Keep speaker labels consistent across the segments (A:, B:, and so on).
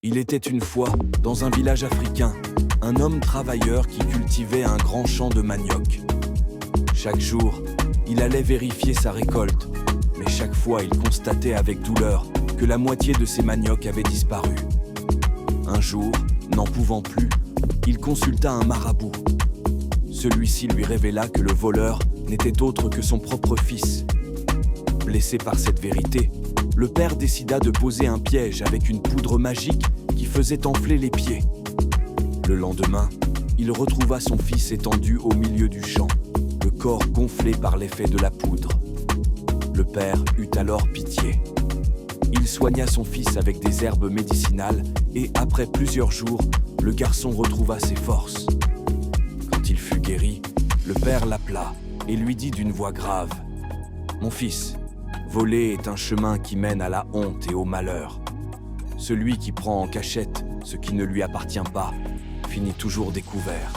A: Il était une fois, dans un village africain, un homme travailleur qui cultivait un grand champ de manioc. Chaque jour, il allait vérifier sa récolte, mais chaque fois il constatait avec douleur que la moitié de ses maniocs avait disparu. Un jour, n'en pouvant plus, il consulta un marabout. Celui-ci lui révéla que le voleur n'était autre que son propre fils. Blessé par cette vérité, le père décida de poser un piège avec une poudre magique qui faisait enfler les pieds. Le lendemain, il retrouva son fils étendu au milieu du champ, le corps gonflé par l'effet de la poudre. Le père eut alors pitié. Il soigna son fils avec des herbes médicinales et, après plusieurs jours, le garçon retrouva ses forces. Quand il fut guéri, le père l'appela et lui dit d'une voix grave : « Mon fils, voler est un chemin qui mène à la honte et au malheur. Celui qui prend en cachette ce qui ne lui appartient pas finit toujours découvert. »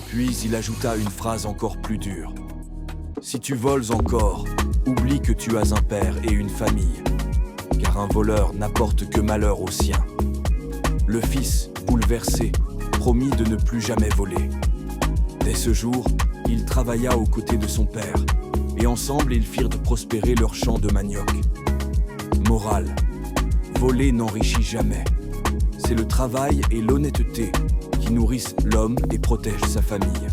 A: Puis il ajouta une phrase encore plus dure : « Si tu voles encore, oublie que tu as un père et une famille, car un voleur n'apporte que malheur aux siens. » Le fils, bouleversé, promit de ne plus jamais voler. Dès ce jour, il travailla aux côtés de son père, et ensemble ils firent prospérer leur champ de manioc. Morale: voler n'enrichit jamais. C'est le travail et l'honnêteté qui nourrissent l'homme et protègent sa famille.